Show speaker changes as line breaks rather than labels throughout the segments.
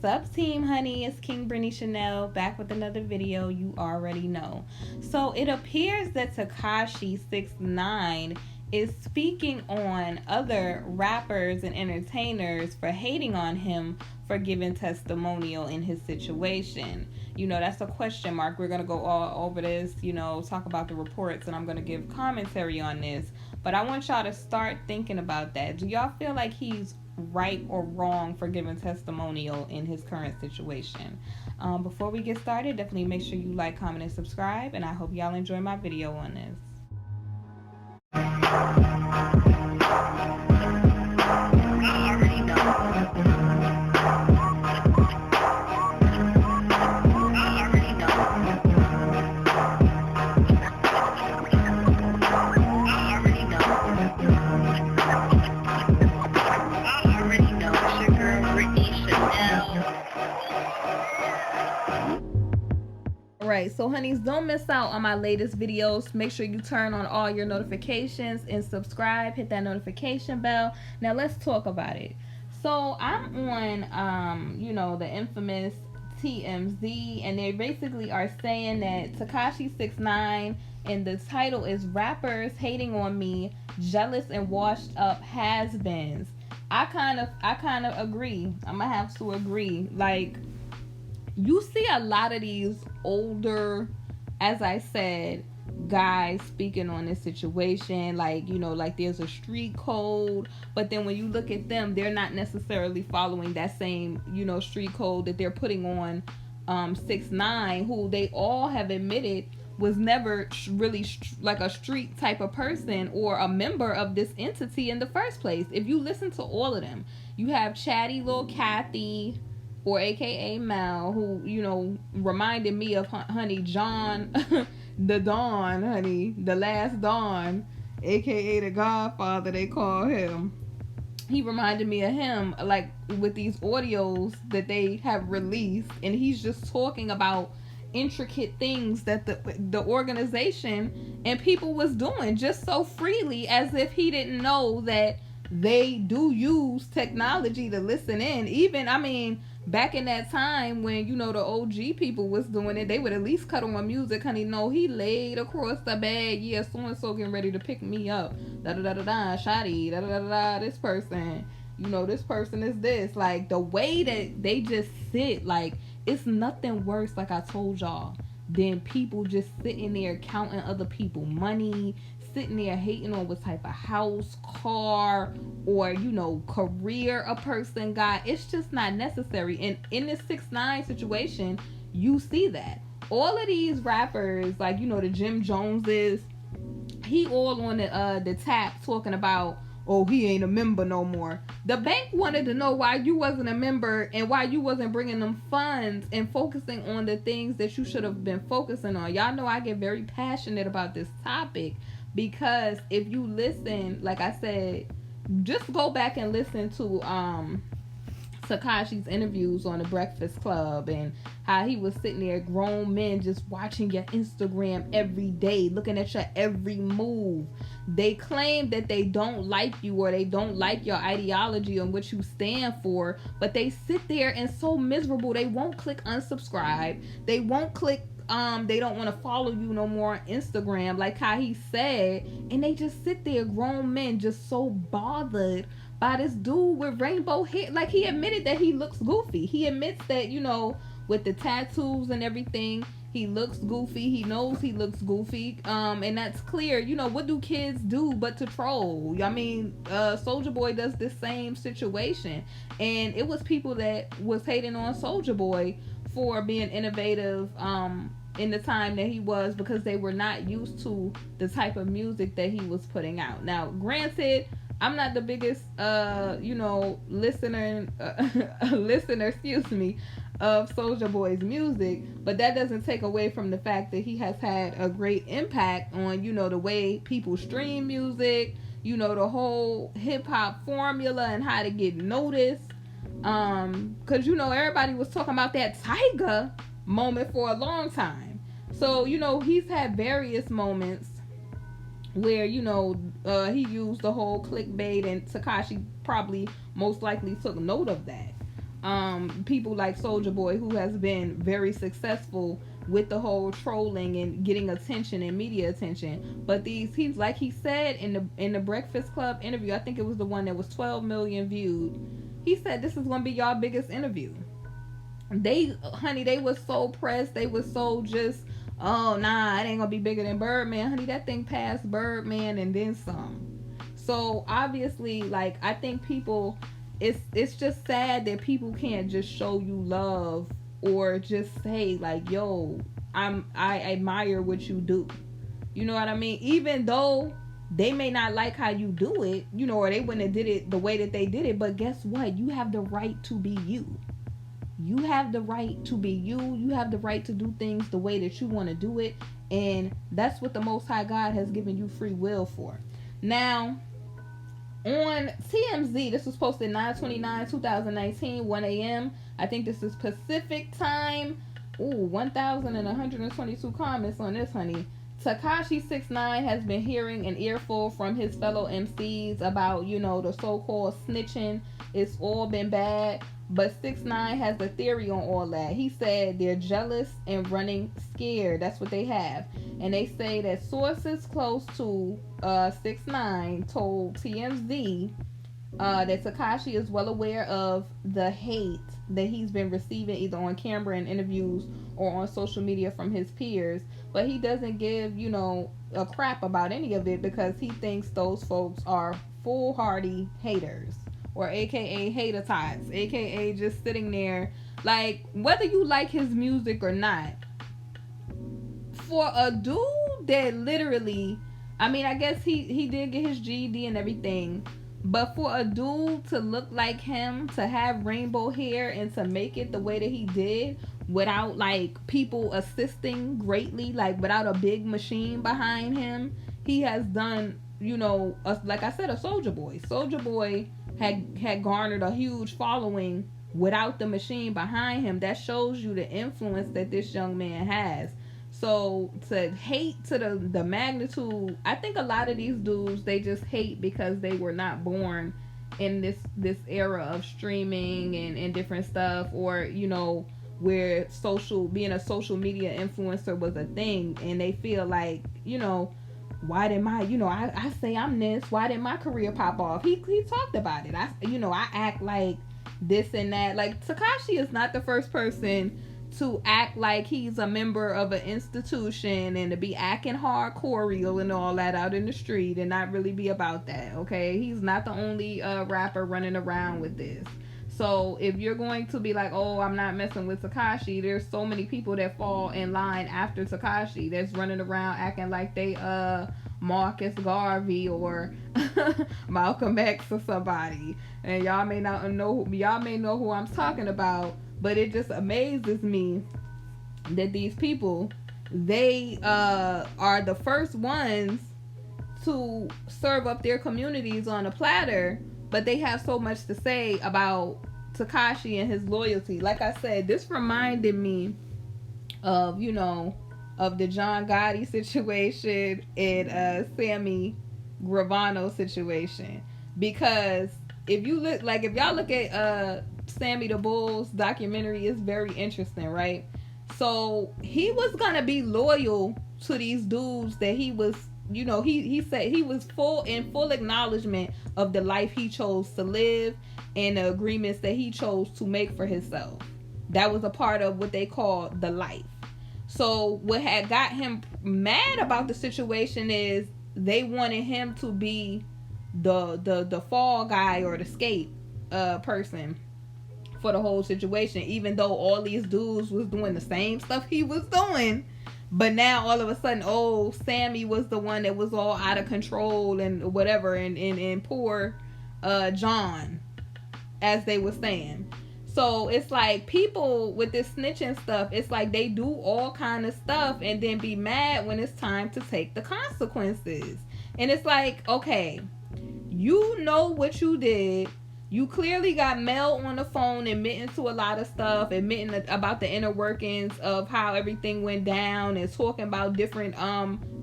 up, team honey? It's KingBritneyChanel back with another video. You already know. So it appears that Tekashi 6ix9ine is speaking on other rappers and entertainers for hating on him for giving testimonial in his situation. You know, that's a question mark. We're going to go all over this, talk about the reports, and I'm going to give commentary on this. But I want y'all to start thinking about that. Do y'all feel like he's right or wrong for giving testimonial in his current situation? Before we get started, definitely make sure you like, comment, and subscribe. And I hope y'all enjoy my video on this. Right, so honeys, don't miss out on my latest videos. Make sure you turn on all your notifications and subscribe. Hit that notification bell. Now let's talk about it. So I'm on the infamous TMZ, and they basically are saying that Tekashi 6ix9ine, and the title is "Rappers Hating on Me, Jealous and Washed Up Has-Beens." I kind of agree. I'm gonna have to agree. Like, you see a lot of these older, as I said, guys speaking on this situation, like there's a street code, but then when you look at them, they're not necessarily following that same street code that they're putting on 6ix9ine, who they all have admitted was never really like a street type of person or a member of this entity in the first place. If you listen to all of them, you have Chatty Lil Kathy, or AKA Mel, who reminded me of honey John the Don, honey, the last Don, AKA the Godfather, they call him. He reminded me of him, like, with these audios that they have released, and he's just talking about intricate things that the organization and people was doing just so freely, as if he didn't know that they do use technology to listen in. Even, back in that time when, the OG people was doing it, they would at least cut on music. Honey, no, he laid across the bed. Yeah, so-and-so getting ready to pick me up. Da-da-da-da-da, shoddy, da-da-da-da, this person. This person is this. Like, the way that they just sit, like, it's nothing worse, like I told y'all, than people just sitting there counting other people money, sitting there hating on what type of house, car, or career a person got. It's just not necessary. And in this 6ix9ine situation, you see that all of these rappers, like the Jim Joneses, he all on the tap talking about, oh, he ain't a member no more. The bank wanted to know why you wasn't a member and why you wasn't bringing them funds and focusing on the things that you should have been focusing on. Y'all know I get very passionate about this topic, because if you listen, like I said, just go back and listen to Tekashi's interviews on the Breakfast Club, and how he was sitting there, grown men just watching your Instagram every day, looking at your every move. They claim that they don't like you, or they don't like your ideology and what you stand for, but they sit there and so miserable, they won't click unsubscribe, they won't click they don't want to follow you no more on Instagram, like how he said, and they just sit there, grown men, just so bothered by this dude with rainbow hair. Like, he admitted that he looks goofy. He admits that, with the tattoos and everything, he looks goofy. He knows he looks goofy. And that's clear. What do kids do but to troll? Soulja Boy does the same situation. And it was people that was hating on Soulja Boy for being innovative in the time that he was, because they were not used to the type of music that he was putting out. Now, granted, I'm not the biggest listener of Soulja Boy's music, but that doesn't take away from the fact that he has had a great impact on the way people stream music, the whole hip-hop formula and how to get noticed. Because everybody was talking about that Tiger moment for a long time. So he's had various moments where he used the whole clickbait, and Tekashi probably most likely took note of that. people like Soulja Boy, who has been very successful with the whole trolling and getting attention and media attention. But he's like he said in the Breakfast Club interview, I think it was the one that was 12 million viewed. He said this is gonna be y'all biggest interview. They was so pressed. They was so just, oh nah, it ain't gonna be bigger than Birdman, honey. That thing passed Birdman and then some. So obviously, like, I think people, it's just sad that people can't just show you love or just say like, yo, I admire what you do. You know what I mean? Even though they may not like how you do it, you know, or they wouldn't have did it the way that they did it, but guess what? You have the right to be you. You have the right to be you. You have the right to do things the way that you want to do it. And that's what the Most High God has given you free will for. Now, on TMZ, this was posted 9/29/2019, 1 a.m. I think this is Pacific time. Ooh, 1,122 comments on this, honey. Tekashi 6ix9ine has been hearing an earful from his fellow MCs about, you know, the so-called snitching. It's all been bad. But 6ix9ine has a theory on all that. He said they're jealous and running scared. That's what they have. And they say that sources close to 6ix9ine told TMZ that Tekashi is well aware of the hate that he's been receiving either on camera in interviews or on social media from his peers. But he doesn't give, you know, a crap about any of it because he thinks those folks are foolhardy haters. Or aka hater tots, aka just sitting there, like, whether you like his music or not, for a dude that literally, I mean, I guess he did get his GED and everything, but for a dude to look like him, to have rainbow hair and to make it the way that he did without like people assisting greatly, like without a big machine behind him, he has done, you know, like I said, a Soulja Boy. Soulja Boy had garnered a huge following without the machine behind him. That shows you the influence that this young man has. So to hate to the magnitude, I think a lot of these dudes, they just hate because they were not born in this era of streaming and different stuff, or, you know, where being a social media influencer was a thing, and they feel like, you know, why did my, you know, I say I'm this, why did my career pop off? He talked about it. I act like this and that. Like, Tekashi is not the first person to act like he's a member of an institution and to be acting hardcore and all that out in the street and not really be about that, okay? He's not the only rapper running around with this. So if you're going to be like, oh, I'm not messing with Tekashi, there's so many people that fall in line after Tekashi that's running around acting like they Marcus Garvey or Malcolm X or somebody. And y'all may know who I'm talking about, but it just amazes me that these people, they are the first ones to serve up their communities on a platter, but they have so much to say about Tekashi and his loyalty. Like I said, this reminded me of, you know, of the John Gotti situation and Sammy Gravano situation. Because if y'all look at Sammy the Bull's documentary, it's very interesting, right? So he was gonna be loyal to these dudes that he was, you know, he said he was in full acknowledgement of the life he chose to live and the agreements that he chose to make for himself. That was a part of what they call the life. So what had got him mad about the situation is they wanted him to be the fall guy or the skate person for the whole situation, even though all these dudes was doing the same stuff he was doing. But now all of a sudden, oh, Sammy was the one that was all out of control and whatever, and poor John, as they were saying. So it's like people with this snitching stuff, it's like they do all kind of stuff and then be mad when it's time to take the consequences. And it's like, okay, you know what you did. You clearly got Mel on the phone admitting to a lot of stuff, admitting about the inner workings of how everything went down and talking about different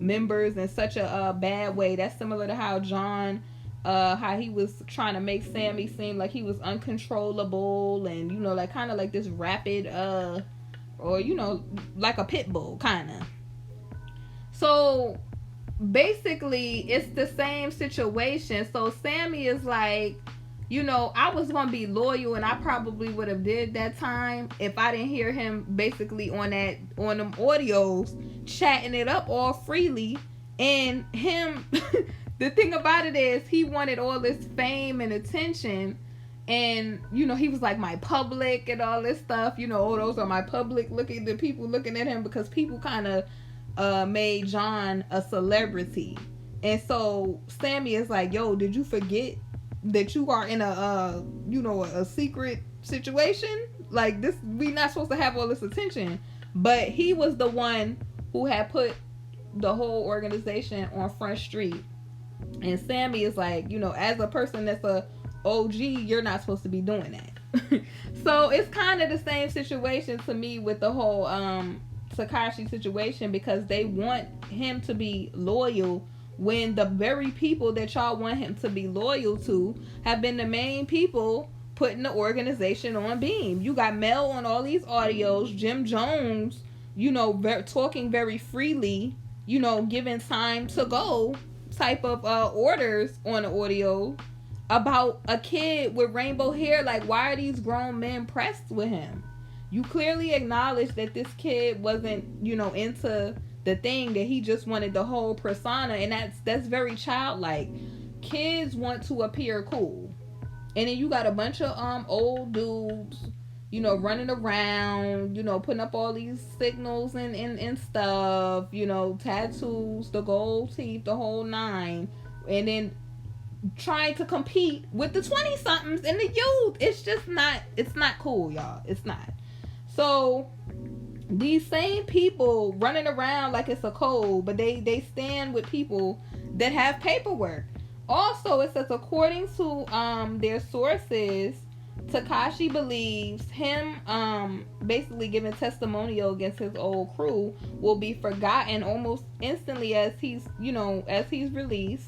members in such a bad way. That's similar to how John how he was trying to make Sammy seem like he was uncontrollable, and like kind of like this rapid or like a pit bull kind of. So basically it's the same situation. So Sammy is like, I was gonna be loyal, and I probably would have did that time if I didn't hear him basically on them audios chatting it up all freely. And him the thing about it is he wanted all this fame and attention, and he was like my public and all this stuff. Oh, those are my public, the people looking at him, because people kind of made John a celebrity. And so Sammy is like, yo, did you forget that you are in a secret situation? Like this, we not supposed to have all this attention. But he was the one who had put the whole organization on Front Street. And Sammy is like, as a person that's a OG, you're not supposed to be doing that. So it's kind of the same situation to me with the whole Tekashi situation, because they want him to be loyal when the very people that y'all want him to be loyal to have been the main people putting the organization on beam. You got Mel on all these audios, Jim Jones, talking very freely, giving time to go type of orders on the audio about a kid with rainbow hair. Like, why are these grown men pressed with him? You clearly acknowledge that this kid wasn't, into the thing, that he just wanted the whole persona, and that's very childlike. Kids want to appear cool, and then you got a bunch of old dudes, running around, putting up all these signals and stuff, tattoos, the gold teeth, the whole nine, and then trying to compete with the 20-somethings and the youth. It's not cool, y'all. It's not. So these same people running around like it's a code, but they stand with people that have paperwork. Also, it says, according to their sources, Tekashi believes him basically giving testimonial against his old crew will be forgotten almost instantly as he's released.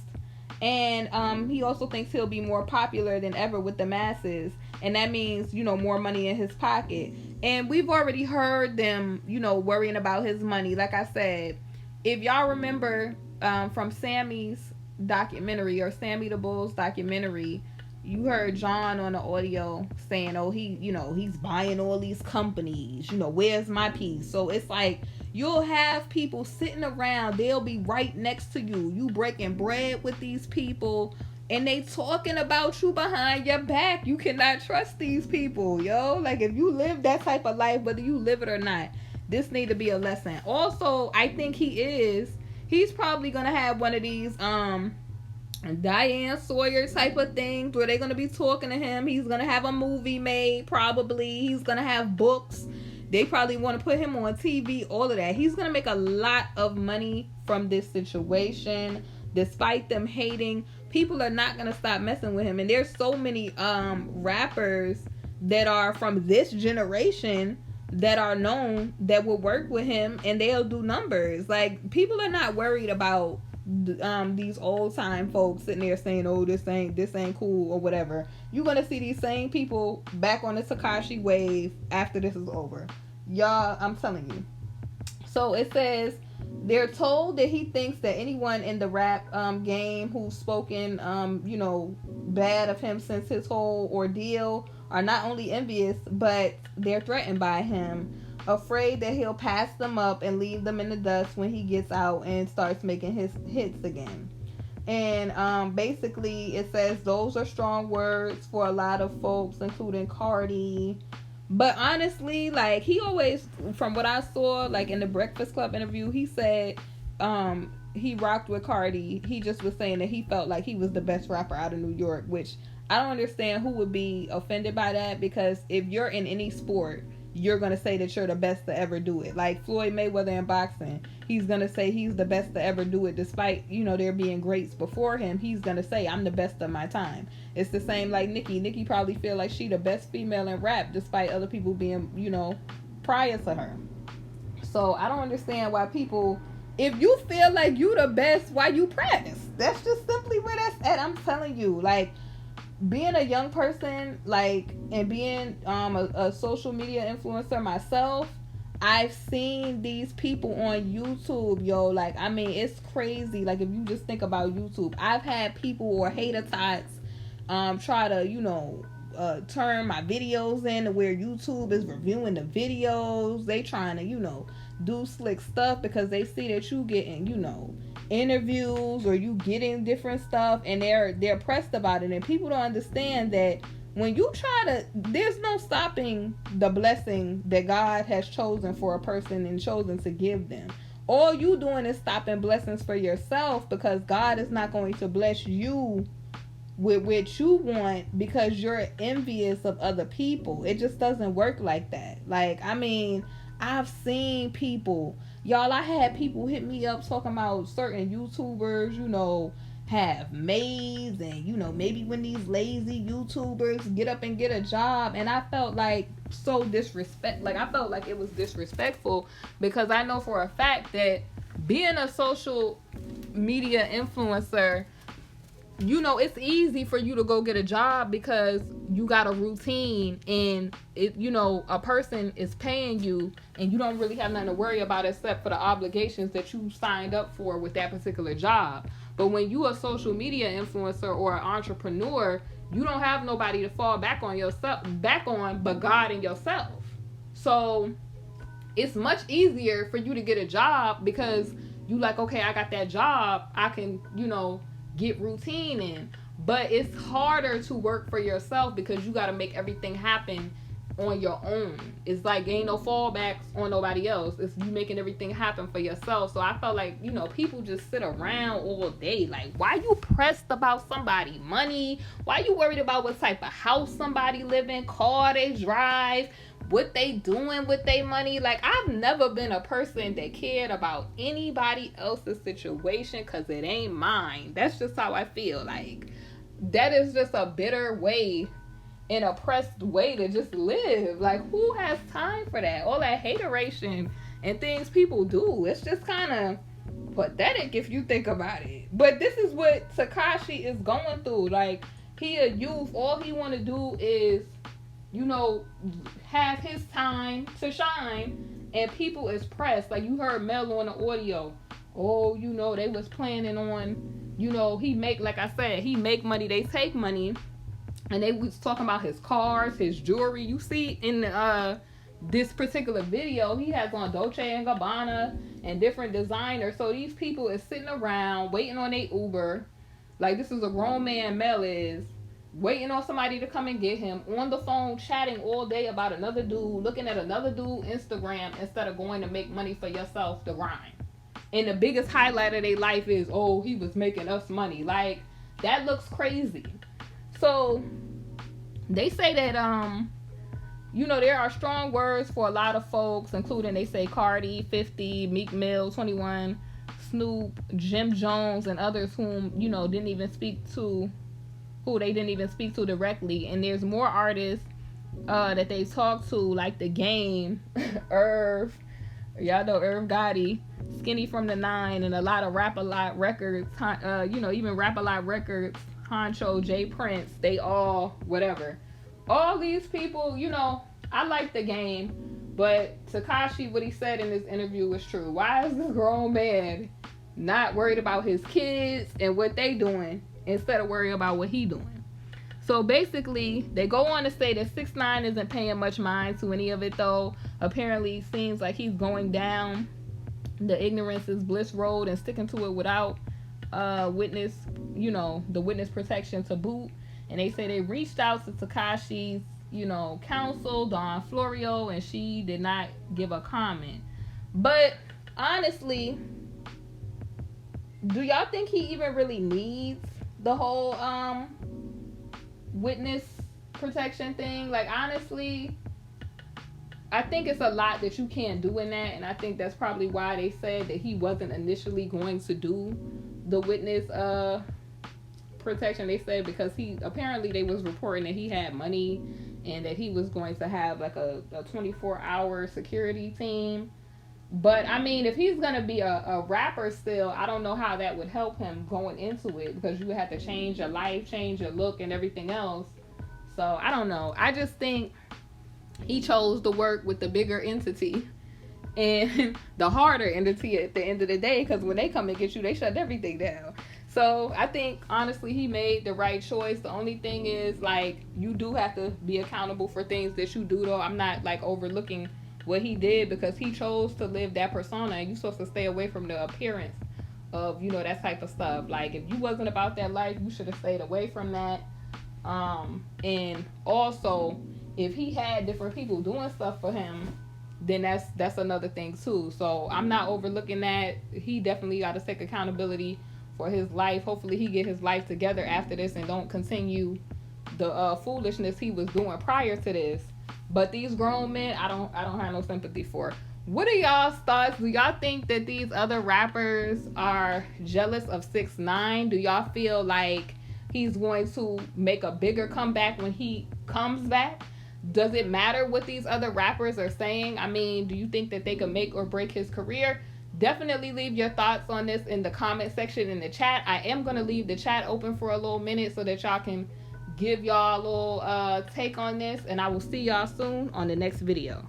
And he also thinks he'll be more popular than ever with the masses, and that means more money in his pocket. And we've already heard them worrying about his money. Like I said, if y'all remember from Sammy's documentary, or Sammy the Bull's documentary, you heard John on the audio saying, oh, he's buying all these companies, where's my piece? So it's like, you'll have people sitting around, they'll be right next to you breaking bread with these people, and they talking about you behind your back. You cannot trust these people, yo. Like, if you live that type of life, whether you live it or not, this need to be a lesson. Also, I think he's probably gonna have one of these Diane Sawyer type of things where they're gonna be talking to him. He's gonna have a movie made, probably. He's gonna have books. They probably want to put him on TV, all of that. He's gonna make a lot of money from this situation. Despite them hating, people are not gonna stop messing with him. And there's so many rappers that are from this generation that are known that will work with him, and they'll do numbers. Like, people are not worried about these old time folks sitting there saying, oh, this ain't cool or whatever. You're gonna see these same people back on the Tekashi wave after this is over, y'all. I'm telling you. So it says they're told that he thinks that anyone in the rap game who's spoken bad of him since his whole ordeal are not only envious, but they're threatened by him, afraid that he'll pass them up and leave them in the dust when he gets out and starts making his hits again. And basically it says those are strong words for a lot of folks, including Cardi. But honestly, like, he always, from what I saw, like in the Breakfast Club interview, he said he rocked with Cardi. He just was saying that he felt like he was the best rapper out of New York, which I don't understand who would be offended by that, because if you're in any sport, you're going to say that you're the best to ever do it. Like Floyd Mayweather in boxing, he's going to say he's the best to ever do it, despite, there being greats before him. He's going to say, I'm the best of my time. It's the same like Nicki probably feel like she the best female in rap, despite other people being, prior to her. So I don't understand why people if you feel like you the best, why you press? That's just simply where that's at. I'm telling you, like, being a young person, like, and being a social media influencer myself, I've seen these people on YouTube, yo. Like, I mean, it's crazy. Like, if you just think about YouTube, I've had people or hater tots try to, turn my videos in to where YouTube is reviewing the videos. They trying to, do slick stuff because they see that you getting, interviews or you getting different stuff, and they're pressed about it. And people don't understand that when you try to, there's no stopping the blessing that God has chosen for a person and chosen to give them. All you doing is stopping blessings for yourself, because God is not going to bless you with what you want because you're envious of other people. It just doesn't work like that. Like, I mean, I've seen people, y'all, I had people hit me up talking about certain YouTubers, have maids, and maybe when these lazy YouTubers get up and get a job. And I felt like so I felt like it was disrespectful, because I know for a fact that being a social media influencer, it's easy for you to go get a job because you got a routine, and a person is paying you, and you don't really have nothing to worry about except for the obligations that you signed up for with that particular job. But when you a social media influencer or an entrepreneur, you don't have nobody to fall back on but God and yourself. So it's much easier for you to get a job because you like, okay, I got that job, I can, get routine in. But it's harder to work for yourself because you got to make everything happen on your own. It's like ain't no fallbacks on nobody else. It's you making everything happen for yourself. So I felt like, people just sit around all day. Like, why you pressed about somebody money? Why you worried about what type of house somebody live in, car they drive, what they doing with their money? Like, I've never been a person that cared about anybody else's situation because it ain't mine. That's just how I feel. Like, that is just a bitter way, an oppressed way to just live. Like, who has time for that? All that hateration and things people do. It's just kind of pathetic if you think about it. But this is what Tekashi is going through. Like, he a youth. All he want to do is, have his time to shine, and people is pressed. Like, you heard Mel on the audio. Oh, they was planning on, he make, like I said, he make money, they take money. And they was talking about his cars, his jewelry. You see in this particular video, he has on Dolce & Gabbana and different designers. So these people is sitting around waiting on their Uber. Like, this is a grown man, Mel is, waiting on somebody to come and get him, on the phone chatting all day about another dude, looking at another dude Instagram instead of going to make money for yourself to grind. And the biggest highlight of their life is, oh, he was making us money. Like, that looks crazy. So they say that there are strong words for a lot of folks, including, they say, Cardi, 50, Meek Mill, 21, Snoop, Jim Jones, and others whom they didn't even speak to directly. And there's more artists that they talked to, like The Game, Irv, y'all know Irv Gotti, Skinny from the Nine, and a lot of Rap-A-Lot Records, even Rap-A-Lot Records, Honcho, J Prince, they all whatever. All these people, I like The Game, but Tekashi, what he said in this interview was true. Why is this grown man not worried about his kids and what they doing instead of worrying about what he doing? So basically, they go on to say that 6ix9ine isn't paying much mind to any of it, though. Apparently, it seems like he's going down the ignorance is bliss road and sticking to it without the witness protection to boot. And they say they reached out to Tekashi's, counsel, Dawn Florio, and she did not give a comment. But honestly, do y'all think he even really needs the whole witness protection thing? Like, honestly, I think it's a lot that you can't do in that, and I think that's probably why they said that he wasn't initially going to do the witness protection. They said because they was reporting that he had money and that he was going to have like a 24-hour security team. But I mean, if he's gonna be a rapper still, I don't know how that would help him going into it, because you would have to change your life, change your look, and everything else. So I don't know. I just think he chose to work with the bigger entity and the harder entity at the end of the day, because when they come and get you, they shut everything down. So I think honestly he made the right choice. The only thing is, like, you do have to be accountable for things that you do, though. I'm not like overlooking what he did, because he chose to live that persona, and you're supposed to stay away from the appearance of, you know, that type of stuff. Like, if you wasn't about that life, you should have stayed away from that. And also, if he had different people doing stuff for him, then that's another thing too. So I'm not overlooking that. He definitely got to take accountability for his life. Hopefully he get his life together after this and don't continue the foolishness he was doing prior to this. But these grown men, I don't have no sympathy for. What are y'all's thoughts? Do y'all think that these other rappers are jealous of 6ix9ine? Do y'all feel like he's going to make a bigger comeback when he comes back? Does it matter what these other rappers are saying? I mean, do you think that they could make or break his career? Definitely leave your thoughts on this in the comment section in the chat. I am going to leave the chat open for a little minute so that y'all can give y'all a little take on this. And I will see y'all soon on the next video.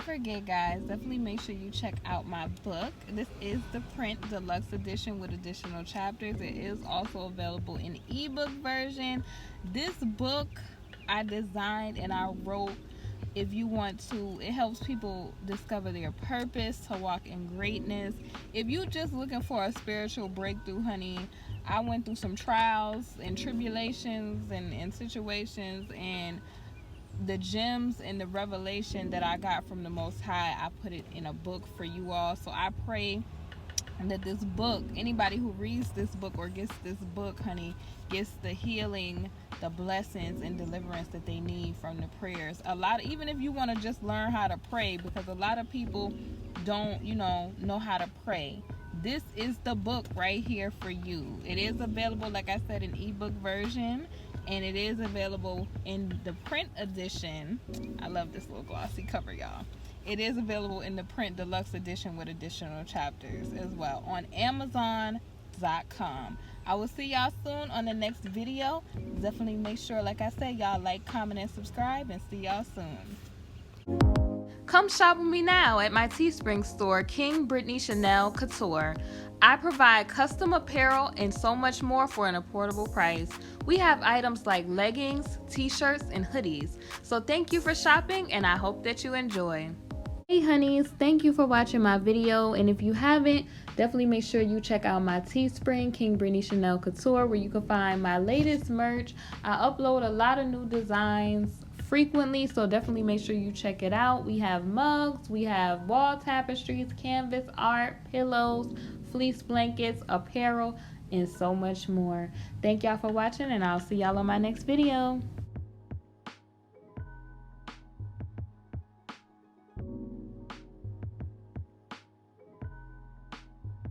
Forget, guys, definitely make sure you check out my book. This is the print deluxe edition with additional chapters. It is also available in ebook version. This book I designed and I wrote, if you want to, it helps people discover their purpose, to walk in greatness. If you're just looking for a spiritual breakthrough, honey, I went through some trials and tribulations and situations, and the gems and the revelation that I got from the Most High, I put it in a book for you all. So I pray that this book, anybody who reads this book or gets this book, honey, gets the healing, the blessings and deliverance that they need from the prayers. Even if you want to just learn how to pray, because a lot of people don't, know how to pray. This is the book right here for you. It is available, like I said, in ebook version, and it is available in the print edition. I love this little glossy cover, y'all. It is available in the print deluxe edition with additional chapters as well on Amazon.com. I will see y'all soon on the next video. Definitely make sure, like I said, y'all like, comment, and subscribe, and see y'all soon. Come shop with me now at my Teespring store, KingBritneyChanel Couture. I provide custom apparel and so much more for an affordable price. We have items like leggings, t-shirts, and hoodies. So thank you for shopping, and I hope that you enjoy. Hey honeys, thank you for watching my video, and if you haven't, definitely make sure you check out my Teespring, KingBritneyChanel Couture, where you can find my latest merch. I upload a lot of new designs frequently, so definitely make sure you check it out. We have mugs, we have wall tapestries, canvas art, pillows, fleece blankets, apparel, and so much more. Thank y'all for watching, and I'll see y'all on my next video.